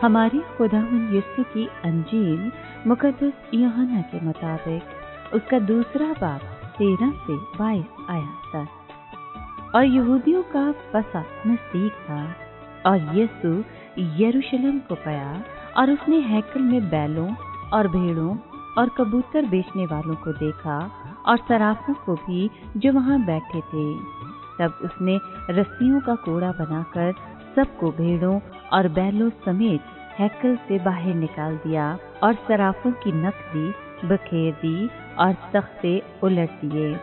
हमारी खुदावंद यीशु की अंजील मुकद्दस यूहन्ना के मुताबिक उसका दूसरा बाब 13 से 22 आयत तक। और यहूदियों का फसह नजदीक था और यीशु यरूशलेम को गया और उसने हैकल में बैलों और भेड़ों और कबूतर बेचने वालों को देखा और सराफों को भी जो वहां बैठे थे। तब उसने रस्सियों का कोड़ा बनाकर सबको भेड़ों और बैलों समेत हैकल से बाहर निकाल दिया और सराफों की नकदी बखेर दी और तख्ते उलट दिए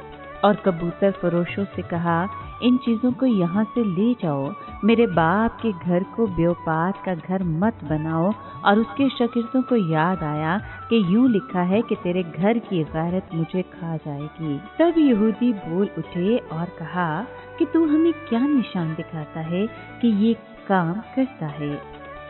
और कबूतर फरोशों से कहा, इन चीजों को यहाँ से ले जाओ, मेरे बाप के घर को व्यापार का घर मत बनाओ। और उसके शागिर्दों को याद आया कि यूं लिखा है कि तेरे घर की गैरत मुझे खा जाएगी। तब यहूदी बोल उठे और कहा कि तू हमें क्या निशान दिखाता है कि ये काम करता है।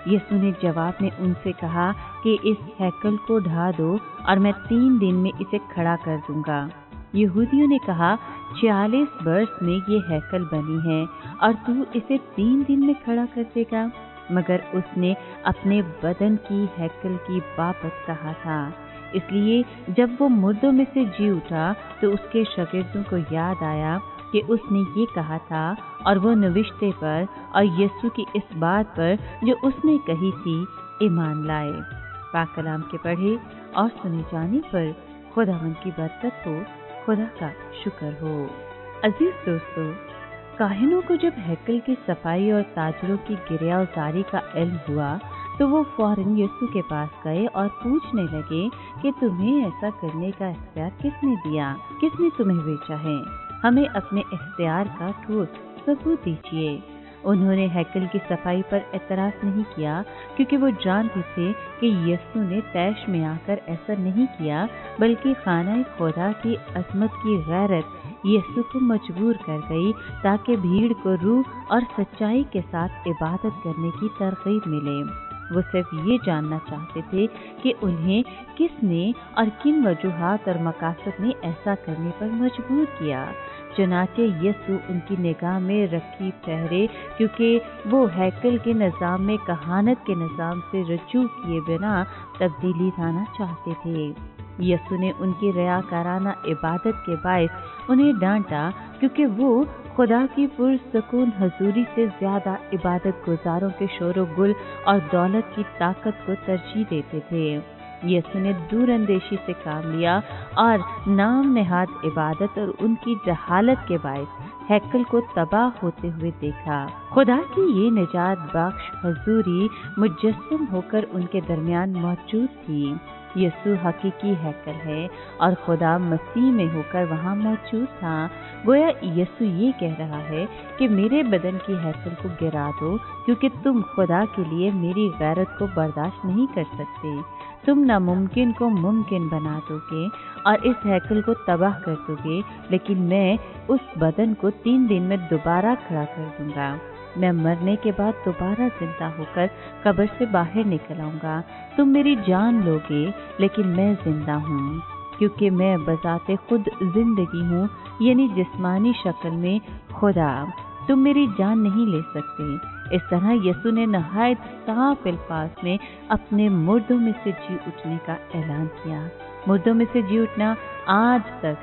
यीशु ने जवाब में उनसे कहा कि इस हैकल को ढा दो और मैं 3 दिन में इसे खड़ा कर दूंगा। यहूदियों ने कहा, 40 वर्ष में ये हैकल बनी है और तू इसे 3 दिन में खड़ा कर देगा। मगर उसने अपने बदन की हैकल की बाबत कहा था। इसलिए जब वो मुर्दों में से जी उठा तो उसके शागिर्दों को याद आया कि उसने ये कहा था और वो नविश्ते पर और यीशु की इस बात पर जो उसने कही थी ईमान लाए। पाक कलाम के पढ़े और सुने जाने पर खुदावंद की बरकत हो, खुदा का शुक्र हो। अजीज दोस्तों, काहिनों को जब हैकल की सफाई और ताजरों की गिरयावजारी का इल्म हुआ तो वो फौरन यीशु के पास गए और पूछने लगे कि तुम्हें ऐसा करने का इख्तियार किसने दिया, किसने तुम्हें भेजा है, हमें अपने इख्तियार का ठोस सबूत दीजिए। उन्होंने हैकल की सफाई पर एतराज नहीं किया क्योंकि वो जानते थे कि यीशु ने तैश में आकर ऐसा नहीं किया, बल्कि खाना खुदा की अजमत की गैरत यीशु को मजबूर कर गई ताकि भीड़ को रूह और सच्चाई के साथ इबादत करने की तरगीब मिले। वो सिर्फ ये जानना चाहते थे कि उन्हें किसने और किन वजूहात और मकासद ने ऐसा करने पर मजबूर किया। चुनाचे यीशु उनकी निगाह में रखी ठहरे क्योंकि वो हैकल के निज़ाम में कहानत के निज़ाम से रजू किए बिना तब्दीली लाना चाहते थे। यीशु ने उनकी रियाकाराना इबादत के बायस उन्हें डांटा क्योंकि वो खुदा की पुरसकून हजूरी से ज्यादा इबादत गुजारों के शोर गुल और दौलत की ताकत को तरजीह देते थे। यीशु ने दूर अंदेशी से काम लिया और नाम नेहाद इबादत और उनकी जहालत के बायस हैकल को तबाह होते हुए देखा। खुदा की ये निजात बख्श हजूरी मुजस्सम होकर उनके दरमियान मौजूद थी। यीशु हकीकी हैकल है और खुदा मसीह में होकर वहाँ मौजूद था। गोया यीशु ये कह रहा है कि मेरे बदन की हैकल को गिरा दो क्योंकि तुम खुदा के लिए मेरी गैरत को बर्दाश्त नहीं कर सकते। तुम नामुमकिन को मुमकिन बना दोगे और इस हैकल को तबाह कर दोगे, लेकिन मैं उस बदन को 3 दिन में दोबारा खड़ा कर दूंगा। मैं मरने के बाद दोबारा जिंदा होकर कब्र से बाहर निकल आऊंगा। तुम मेरी जान लोगे लेकिन मैं जिंदा हूँ क्योंकि मैं बजाते खुद जिंदगी हूँ, यानी जिस्मानी शक्ल में खुदा। तुम मेरी जान नहीं ले सकते। इस तरह यीशु ने नहायत साफ अल्फाज में अपने मुर्दों में से जी उठने का ऐलान किया। मुर्दों में से जी उठना आज तक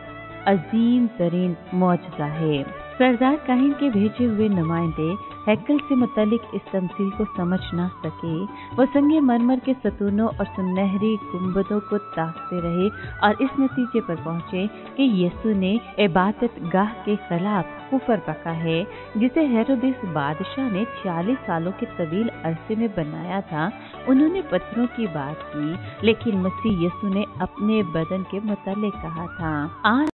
अजीम तरीन मौजज़ा है। सरदार काहिन के भेजे हुए नुमाइंदे हैकल से मुतल्लिक इस तमसील को समझ ना सके। वो संगे मरमर के सतूनों और सुनहरी गुंबदों को ताकते रहे और इस नतीजे पर पहुंचे कि यीशु ने इबादत गाह के खिलाफ कुफर बका है जिसे हेरोदेस बादशाह ने 40 सालों के तवील अरसे में बनाया था। उन्होंने पत्थरों की बात की, लेकिन मसीह यीशु ने अपने बदन के मुतल्लिक कहा था। आज